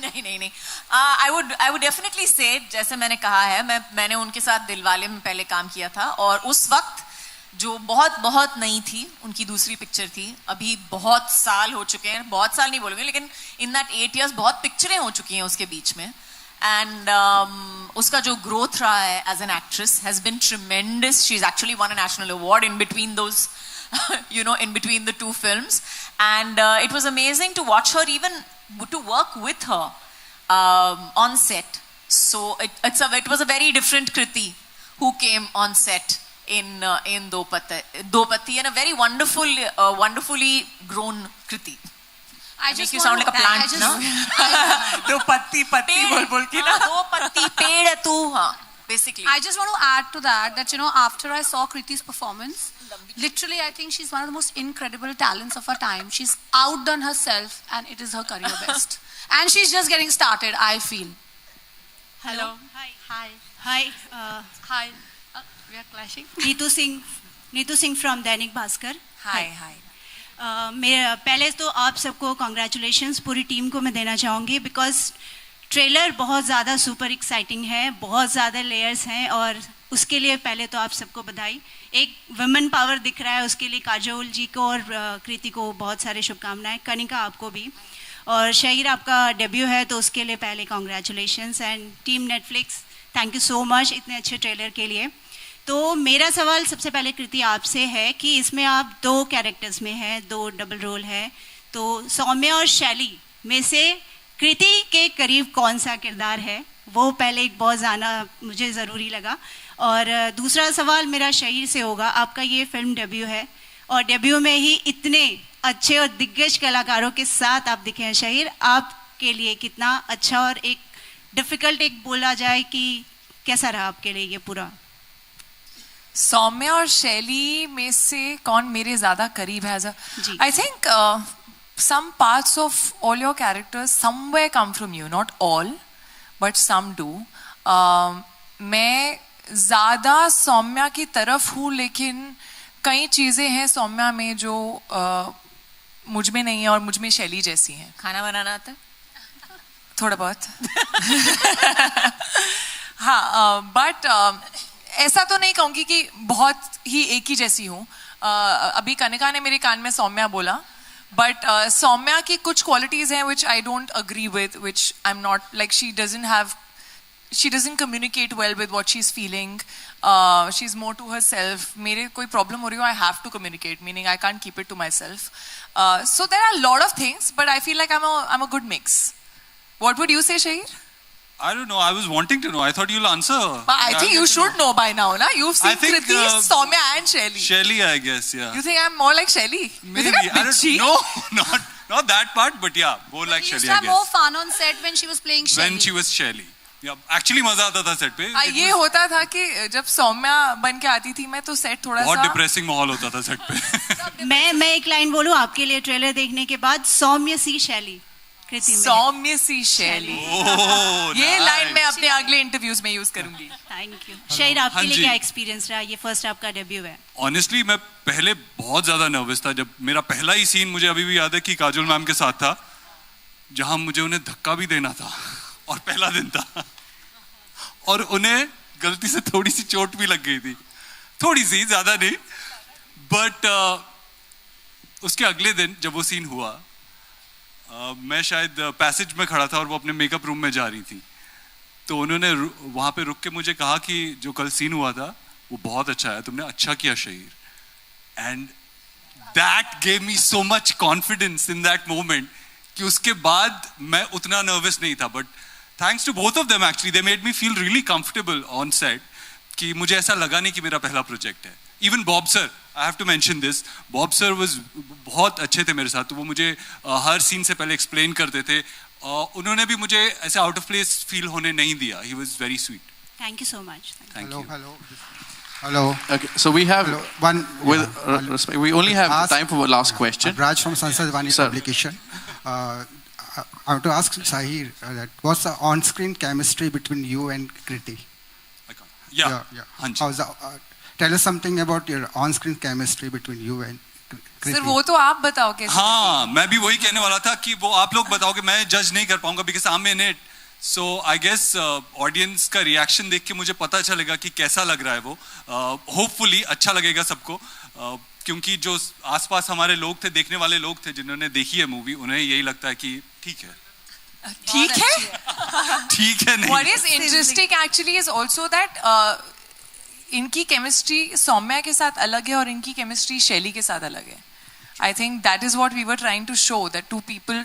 नहीं. I would definitely say, जैसे मैंने कहा है, मैंने उनके साथ दिलवाले में पहले काम किया था, और उस वक्त जो बहुत नई थी, उनकी दूसरी पिक्चर थी. अभी बहुत साल हो चुके हैं, बहुत साल नहीं बोलूंगी, लेकिन इन दैट 8 years बहुत पिक्चरें हो चुकी हैं उसके बीच में. And उसका जो growth रहा है as an actress has been tremendous. She's actually won a national award in between those, in between the two films. And it was amazing to watch her, even to work with her on set. So it was a very different Kriti who came on set in Do Patti, and a very wonderfully grown Kriti. I just make you sound like a plant, no? Do patti bol ke na. Do patti ped hai tu, basically. I just want to add to that after I saw Kriti's performance, literally I think she's one of the most incredible talents of her time. She's outdone herself, and it is her career best. And she's just getting started, I feel. Hello. Hi. Hi. We are clashing. Neetu Singh from Dainik Bhaskar. Hi. पहले तो आप सबको congratulations पूरी team को मैं देना चाहूँगी, because trailer बहुत ज़्यादा सुपर एक्साइटिंग है, बहुत ज़्यादा लेयर्स हैं, और उसके लिए पहले तो आप सबको बधाई. एक वुमेन पावर दिख रहा है, उसके लिए काजोल जी को और कृति को बहुत सारे शुभकामनाएं. कनिका आपको भी, और शहीर आपका डेब्यू है तो उसके लिए पहले congratulations. And team Netflix, thank you so much इतने अच्छे ट्रेलर के लिए. तो मेरा सवाल सबसे पहले कृति आपसे है कि इसमें आप 2 कैरेक्टर्स में हैं, 2 डबल रोल है, तो सौम्या और शैली में से कृति के करीब कौन सा किरदार है, वो पहले एक बहुत जाना मुझे ज़रूरी लगा. और दूसरा सवाल मेरा शहीर से होगा. आपका ये फिल्म डेब्यू है, और डेब्यू में ही इतने अच्छे और दिग्गज कलाकारों के साथ आप दिखे हैं. शहीर, आपके लिए कितना अच्छा और एक डिफ़िकल्ट एक बोला जाए कि कैसा रहा आपके लिए ये पूरा? सौम्या और शैली में से कौन मेरे ज्यादा करीब है? I think some parts of all your characters somewhere come from you, not all but some do. मैं ज्यादा सौम्या की तरफ हूँ, लेकिन कई चीजें हैं सौम्या में जो मुझ में नहीं है और मुझ में शैली जैसी हैं. खाना बनाना आता है थोड़ा बहुत. हाँ, बट ऐसा तो नहीं कहूँगी कि बहुत ही एक ही जैसी हूँ. अभी कनिका ने मेरे कान में सौम्या बोला, बट सौम्या की कुछ क्वालिटीज हैं which I don't agree with, which I'm not like. She doesn't communicate well with what she's feeling. She's more to herself. मेरे कोई problem हो रही हो, I have to communicate, meaning I can't keep it to myself. So there are a lot of things, but I feel like I'm a good mix. What would you say, Shaheer? I don't know. I was wanting to know. I thought you'll answer. But I think you should know by now, na? You've seen Kriti, Soumya and Shelley. Shelley, I guess, yeah. You think I'm more like Shelley? Maybe. You think I'm bitchy? No, not that part, but yeah, more like Shelley, I guess. You used to have more fun on set when she was playing Shelley. When she was Shelley. Yeah, actually मजा आता था set पे. ये होता था कि जब सौम्या बन के आती थी मैं, तो set थोड़ा सा बहुत depressing माहौल होता था set पे. मैं एक लाइन बोलूँ आपके लिए ट्रेलर देखने के बाद, सौम्य सी शैली. सौम्य सी शैली. ये लाइन मैं अपने अगले इंटरव्यूज में यूज करूंगी. Thank you. शहीर, आपके लिए क्या एक्सपीरियंस रहा? ये फर्स्ट आपका डेब्यू है. ऑनेस्टली मैं पहले बहुत ज्यादा नर्वस था. जब मेरा पहला ही सीन मुझे अभी भी याद है कि काजोल मैम के साथ था, जहां मुझे उन्हें धक्का भी देना था और पहला दिन था, और उन्हें गलती से थोड़ी सी चोट भी लग गई थी, थोड़ी सी, ज्यादा नहीं. बट उसके अगले दिन जब वो सीन हुआ, मैं शायद पैसेज में खड़ा था और वो अपने मेकअप रूम में जा रही थी, तो उन्होंने वहां पे रुक के मुझे कहा कि जो कल सीन हुआ था वो बहुत अच्छा है, तुमने अच्छा किया Shaheer. And that gave me so much confidence in that moment कि उसके बाद मैं उतना नर्वस नहीं था. But thanks to both of them, actually they made me feel really comfortable on set, कि मुझे ऐसा लगा नहीं कि मेरा पहला प्रोजेक्ट है. Even Bob sir, I have to mention this. Bob sir was बहुत अच्छे थे मेरे साथ. तो वो मुझे हर सीन से पहले एक्सप्लेन करते थे. उन्होंने भी मुझे ऐसे आउट ऑफ प्लेस फील होने नहीं दिया. He was very sweet. Thank you so much. Thank you. Hello. Okay, so we have one. Respect, we only have time for one last question. Raj from Sansad Vani Publication. I want to ask Shaheer that what's the on-screen chemistry between you and Kriti? Yeah. How's the, tell us something about your on-screen chemistry between you and Kriti. Sir वो तो आप बताओ कैसे. हाँ, मैं भी वही कहने वाला था कि वो आप लोग बताओगे, मैं जज नहीं कर पाऊंगा because I'm in it. So I guess audience का reaction देख के मुझे पता चलेगा कि कैसा लग रहा है वो. Hopefully अच्छा लगेगा सबको. क्योंकि जो आसपास हमारे लोग थे, देखने वाले लोग थे जिन्होंने देखी है मूवी, उन्हें यही लगता है कि ठीक है. ठीक है. ठीक है नहीं. What is interesting actually is also that इनकी केमिस्ट्री सौम्या के साथ अलग है और इनकी केमिस्ट्री शैली के साथ अलग है. I think that is what we were trying to show, that two people,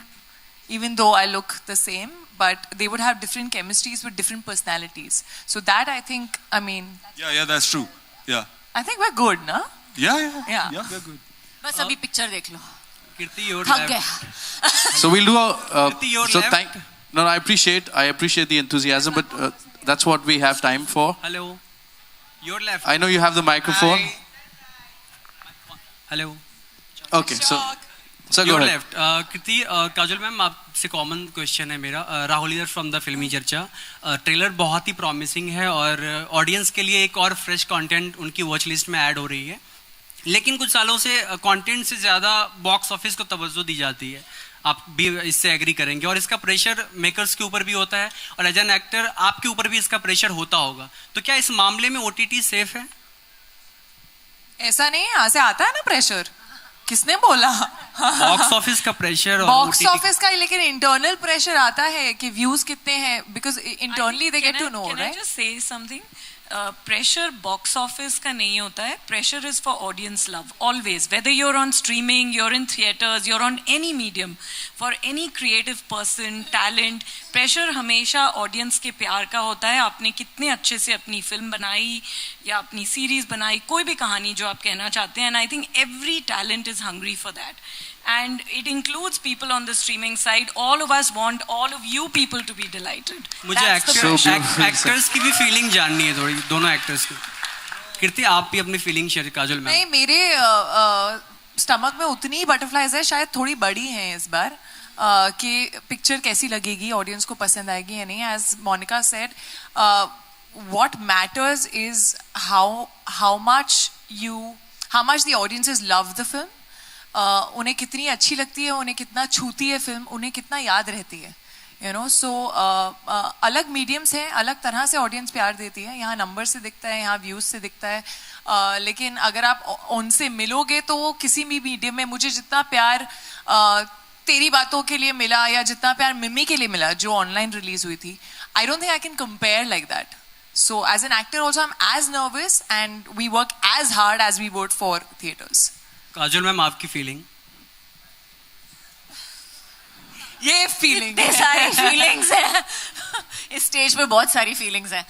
even though I look the same, but they would have different chemistries with different personalities. So that I think, I mean. Yeah, that's true. Yeah. I think we're good, na? Yeah, we're good. बस अभी picture देख लो. Kirti, your थक left. गया. So we'll do a. Kirti, your so left. No, I appreciate the enthusiasm, but that's what we have time for. Hello. Your left. I know you have the microphone. Hi. Hello. Okay, so go Your ahead. left. Kriti, Kajol ma'am आपसे common question है मेरा. राहुल इधर from the फिल्मी चर्चा. Trailer बहुत ही promising है और audience के लिए एक और फ्रेश कंटेंट उनकी वॉच लिस्ट में ऐड हो रही है. लेकिन कुछ सालों से कंटेंट से ज़्यादा बॉक्स ऑफिस को तवज्जो दी जाती है. आप भी इससे एग्री करेंगे और इसका प्रेशर मेकर्स के ऊपर भी होता है और एज एन एक्टर आपके ऊपर भी इसका प्रेशर होता होगा. तो क्या इस मामले में OTT सेफ है? ऐसा नहीं है, यहाँ से आता है ना प्रेशर. किसने बोला? बॉक्स ऑफिस का प्रेशर. बॉक्स ऑफिस का, लेकिन इंटरनल प्रेशर आता है कि व्यूज कितने हैं, because internally they get to know, right? Can I just say something? Pressure box office का नहीं होता है. Pressure is for audience love always, whether you're on streaming, you're in theaters, you're on any medium. For any creative person, talent, pressure हमेशा audience के प्यार का होता है. आपने कितने अच्छे से अपनी फिल्म बनाई या अपनी सीरीज बनाई, कोई भी कहानी जो आप कहना चाहते हैं, and I think every talent is hungry for that. And it includes people on the streaming side. All of us want all of you people to be delighted. मुझे एक्टर्स की भी फीलिंग जाननी है थोड़ी, दोनों एक्टर्स की. कीर्ति, आप भी अपनी फीलिंग शेयर. काजोल मैम. नहीं, मेरे स्टमक में उतनी ही बटरफ्लाइज है, शायद थोड़ी बड़ी हैं इस बार, कि पिक्चर कैसी लगेगी, ऑडियंस को पसंद आएगी या नहीं. As Monica said, what matters is how much the audiences love the film. उन्हें कितनी अच्छी लगती है, उन्हें कितना छूती है फिल्म, उन्हें कितना याद रहती है, यू नो. सो अलग मीडियम्स हैं, अलग तरह से ऑडियंस प्यार देती है. यहाँ नंबर से दिखता है, यहाँ व्यूज से दिखता है. लेकिन अगर आप उनसे मिलोगे तो वो किसी भी मीडियम में, मुझे जितना प्यार तेरी बातों के लिए मिला या जितना प्यार मिमी के लिए मिला जो ऑनलाइन रिलीज हुई थी, I don't think I can compare like that. So as an actor also I'm as nervous and we work as hard as we would for theaters. Kajol ma'am, आपकी फीलिंग? ये फीलिंग इतने सारी feelings हैं इस stage पे, बहुत सारी feelings हैं.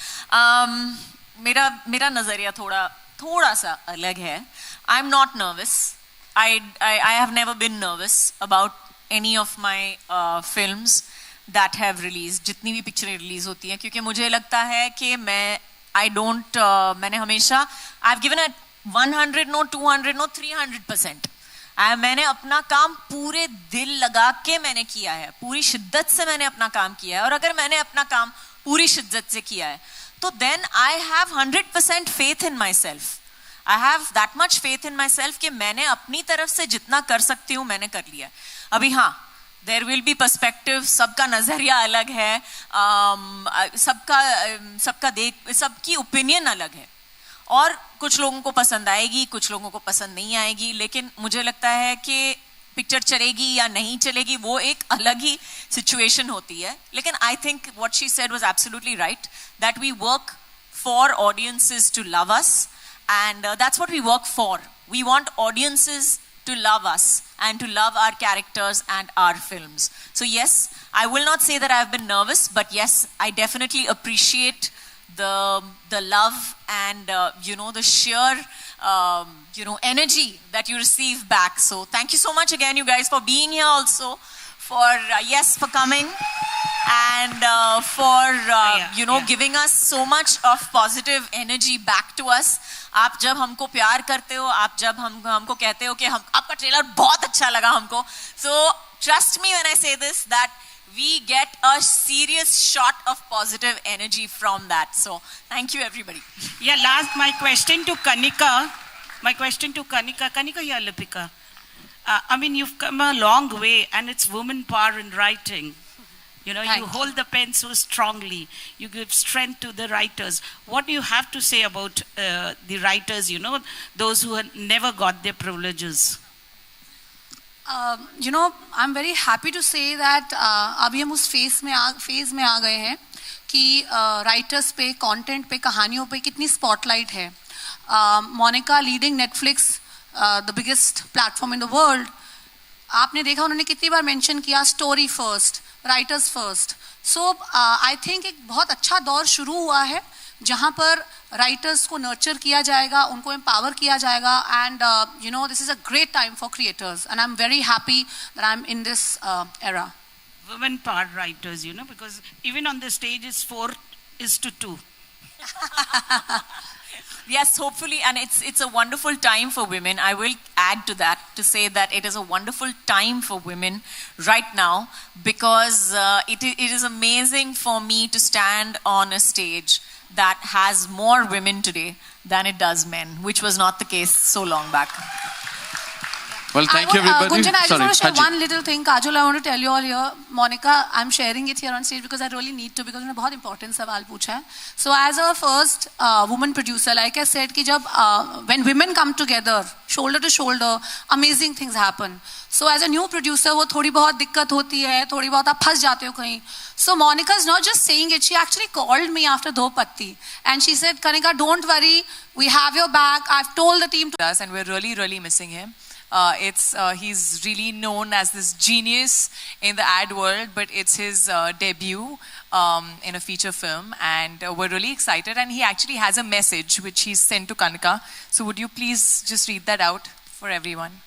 मेरा नजरिया थोड़ा सा अलग है. I am not nervous. I have never been nervous about any of my films that have released, जितनी भी पिक्चरें रिलीज होती हैं, क्योंकि मुझे लगता है कि मैंने हमेशा I've given it 100 no 200 no 300%. मैंने अपना काम पूरे दिल लगा के मैंने किया है, पूरी शिद्दत से मैंने अपना काम किया है. और अगर मैंने अपना काम पूरी शिद्दत से किया है तो then I have 100% faith in myself. I have that much faith in myself कि मैंने अपनी तरफ से जितना कर सकती हूँ मैंने कर लिया. अभी हाँ, there will be perspective, सबका नजरिया अलग है, सबकी ओपिनियन अलग है, और कुछ लोगों को पसंद आएगी, कुछ लोगों को पसंद नहीं आएगी. लेकिन मुझे लगता है कि पिक्चर चलेगी या नहीं चलेगी वो एक अलग ही सिचुएशन होती है. लेकिन I think what she said was absolutely right, that we work for audiences to love us, and that's what we work for. We want audiences to love us and to love our characters and our films. So yes, I will not say that I have been nervous, but yes, I definitely appreciate the love and the sheer energy that you receive back. So thank you so much again, you guys, for being here also, for coming and for giving us so much of positive energy back to us. आप जब हमको प्यार करते हो, आप जब हमको कहते हो कि आपका ट्रेलर बहुत अच्छा लगा हमको, so trust me when I say this, that we get a serious shot of positive energy from that. So thank you everybody. Yeah, my question to Kanika. Kanika, yeah, Lipika. I mean, you've come a long way, and it's woman power in writing. You hold the pen so strongly. You give strength to the writers. What do you have to say about the writers, those who have never got their privileges? I'm very happy to say that अभी हम उस phase में आ गए हैं कि writers पे, content पे, कहानियों पे कितनी spotlight है. Monica leading Netflix, the biggest platform in the world. आपने देखा उन्होंने कितनी बार mention किया story first, writers first. So I think एक बहुत अच्छा दौर शुरू हुआ है जहाँ पर writers को nurture किया जाएगा, उनको empower किया जाएगा, and this is a great time for creators, and I'm very happy that I'm in this era. Women power writers, because even on the stage it's 4:2. Yes, hopefully, and it's a wonderful time for women. I will add to that to say that it is a wonderful time for women right now, because it is amazing for me to stand on a stage that has more women today than it does men, which was not the case so long back. Well, thank you everybody. Gunjan, I just want to share one little thing. Kajol, I want to tell you all here. Monica, I'm sharing it here on stage because I really need to, because उन्होंने बहुत important सवाल पूछा है. So as a first woman producer, like I said, कि जब when women come together, shoulder to shoulder, amazing things happen. So as a new producer, वो थोड़ी बहुत दिक्कत होती है, थोड़ी बहुत आप फंस जाते हो कहीं. So Monica is not just saying it, she actually called me after Do Patti. And she said, Kanika, don't worry, we have your back. I've told the team to us, and we're really, really missing him. He's really known as this genius in the ad world, but it's his debut in a feature film, and we're really excited. And he actually has a message which he's sent to Kanika. So would you please just read that out for everyone?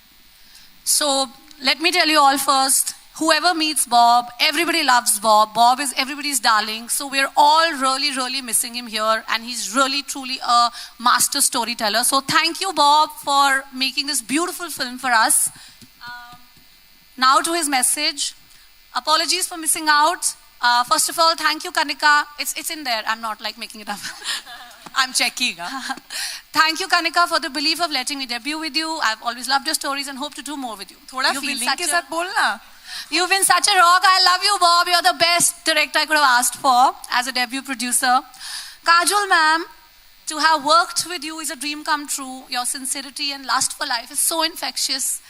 So let me tell you all first, whoever meets Bob, everybody loves Bob. Bob is everybody's darling. So we're all really, really missing him here. And he's really, truly a master storyteller. So thank you, Bob, for making this beautiful film for us. Now to his message. Apologies for missing out. First of all, thank you, Kanika. It's in there. I'm not making it up. I'm checking. Thank you, Kanika, for the belief of letting me debut with you. I've always loved your stories and hope to do more with you. Thoda feeling ke sath bolna. You've been such a rock. I love you, Bob. You're the best director I could have asked for as a debut producer. Kajol, ma'am, to have worked with you is a dream come true. Your sincerity and lust for life is so infectious.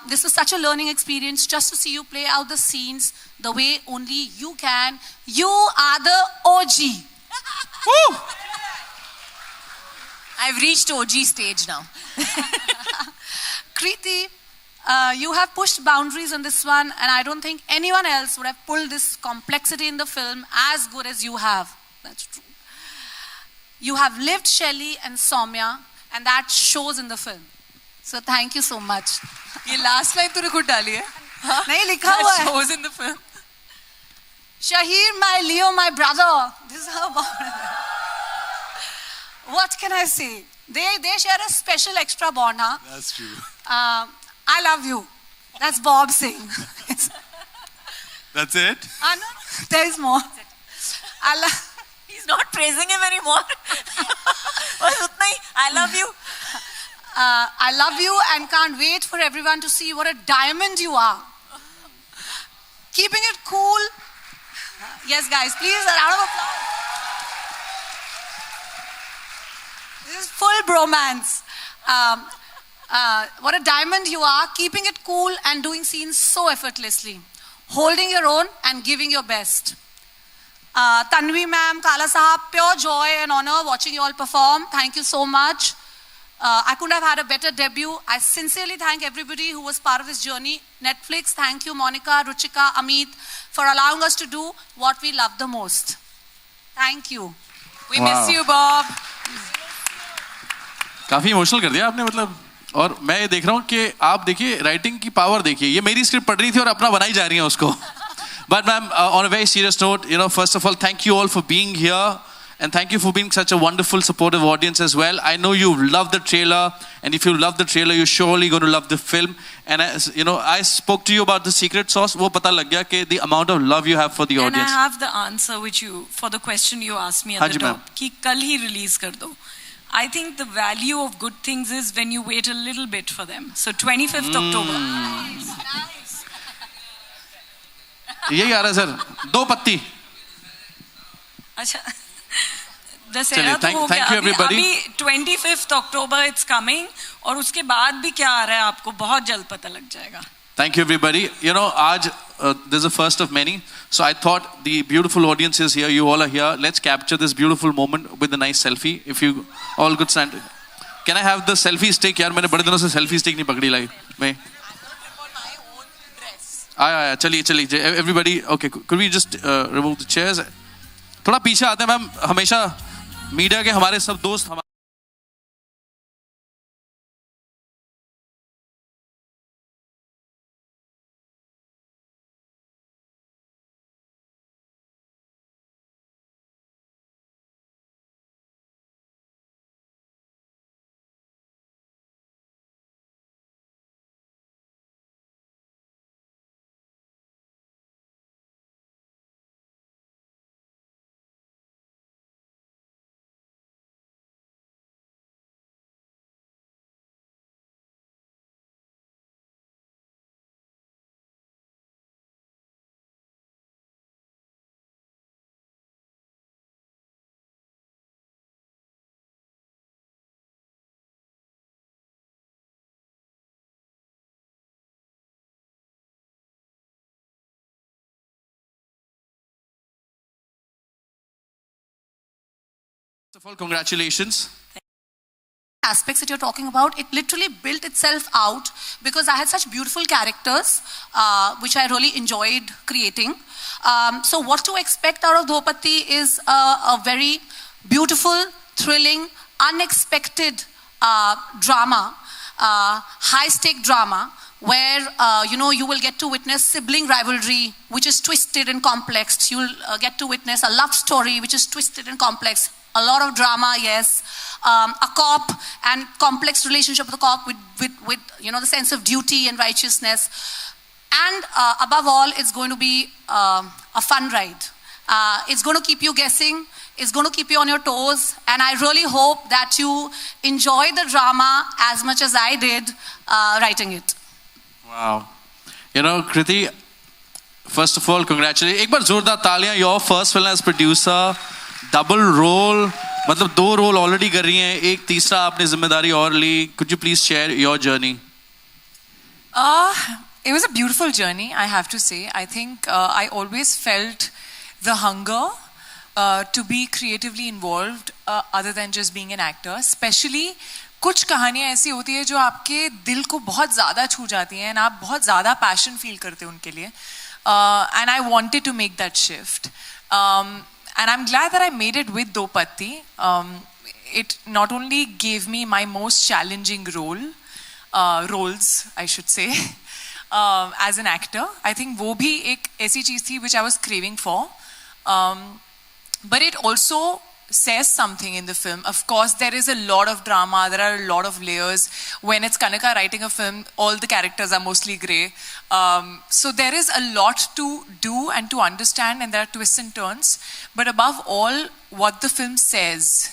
This was such a learning experience just to see you play out the scenes the way only you can. You are the OG. Woo! I've reached OG stage now. Kriti, you have pushed boundaries on this one, and I don't think anyone else would have pulled this complexity in the film as good as you have. That's true. You have lived Shelley and Soumya, and that shows in the film. So thank you so much. ये last line तूने खुद डाली है? नहीं लिखा हुआ है. That shows in the film. Shaheer, my Leo, my brother. This is how. What can I say? They share a special extra bond, huh? That's true. I love you. That's Bob saying. That's it? No, there is more. He's not praising him anymore. I love you. I love you and can't wait for everyone to see what a diamond you are. Keeping it cool. Yes, guys, please, a round of applause. This is full bromance. What a diamond you are, keeping it cool and doing scenes so effortlessly. Holding your own and giving your best. Tanvi ma'am, Kala sahab, pure joy and honor watching you all perform. Thank you so much. I couldn't have had a better debut. I sincerely thank everybody who was part of this journey. Netflix, thank you, Monica, Ruchika, Amit, for allowing us to do what we love the most. Thank you. We miss you, Bob. काफी emotional कर दिया आपने, मतलब. और मैं ये देख रहा हूँ कि आप देखिए राइटिंग की पावर देखिए. ये मेरी स्क्रिप्ट पढ़ रही थी और अपना बनाई जा रही है उसको. But ma'am, on a very serious note, first of all, thank you all for being here. And thank you for being such a wonderful, supportive audience as well. I know you love the trailer. And if you love the trailer, you're surely going to love the film. And I spoke to you about the secret sauce. वो पता लग गया कि the amount of love you have for the audience. And I have the answer for the question you asked me at the top. कि कल ही release कर दो. I think the value of good things is when you wait a little bit for them. So 25th October. यही आ रहा है sir. दो पत्ती. अच्छा. दशहरा तो हो गया. अभी 25th October it's coming. और उसके बाद भी क्या आ रहा है आपको बहुत जल्द पता लग जाएगा. Thank you everybody. आज there's a first of many. So I thought the beautiful audience is here. You all are here. Let's capture this beautiful moment with a nice selfie. If you all could stand. Can I have the selfie stick? यार मैंने बड़े दिनों से selfie stick नहीं पकड़ी लाई मैं. आया चलिए everybody. Okay, could we just remove the chairs? थोड़ा पीछे आते हैं मैम. हमेशा मीडिया के हमारे सब दोस्त First of all, congratulations. Aspects that you're talking about, it literally built itself out because I had such beautiful characters which I really enjoyed creating. So what to expect out of Do Patti is a very beautiful, thrilling, unexpected drama, high-stake drama where you will get to witness sibling rivalry which is twisted and complex. You'll get to witness a love story which is twisted and complex. A lot of drama, yes. A cop and complex relationship with the cop with the sense of duty and righteousness. And above all, it's going to be a fun ride. It's going to keep you guessing. It's going to keep you on your toes. And I really hope that you enjoy the drama as much as I did writing it. Wow. Kriti, first of all, congratulations. एक बार जोरदार तालियां. Your first film as producer. Double role, मतलब 2 role already कर रही हैं, एक तीसरा आपने जिम्मेदारी और ली. Could you please share your journey? It was a beautiful journey, I have to say. I think I always felt the hunger to be creatively involved other than just being an actor. Especially कुछ कहानियाँ ऐसी होती है जो आपके दिल को बहुत ज़्यादा छू जाती हैं and आप बहुत ज़्यादा passion feel करते हैं उनके लिए. And I wanted to make that shift. And I'm glad that I made it with Do Patti. It not only gave me my most challenging roles, I should say, as an actor. I think वो भी एक ऐसी चीज़ थी which I was craving for. But it also says something in the film. Of course, there is a lot of drama. There are a lot of layers. When it's Kanika writing a film, all the characters are mostly grey. So there is a lot to do and to understand, and there are twists and turns. But above all, what the film says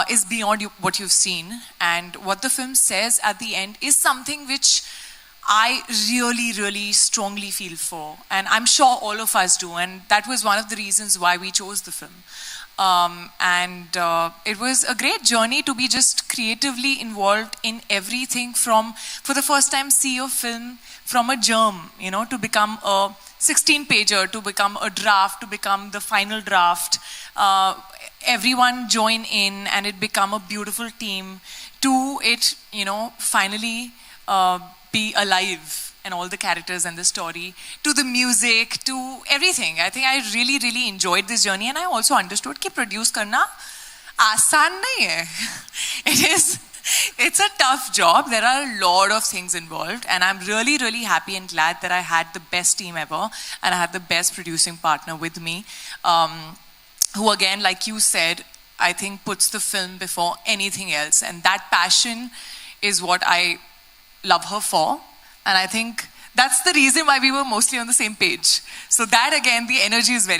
is beyond what you've seen. And what the film says at the end is something which I really, really strongly feel for. And I'm sure all of us do. And that was one of the reasons why we chose the film. It was a great journey to be just creatively involved in everything from, for the first time, see a film from a germ, to become a 16-pager, to become a draft, to become the final draft. Everyone join in and it become a beautiful team to it, finally be alive and all the characters and the story, to the music, to everything. I think I really, really enjoyed this journey, and I also understood कि produce करना आसान नहीं है. It's a tough job. There are a lot of things involved, and I'm really, really happy and glad that I had the best team ever, and I had the best producing partner with me, who again, like you said, I think puts the film before anything else, and that passion is what I love her for, and I think that's the reason why we were mostly on the same page. So that again, the energy is very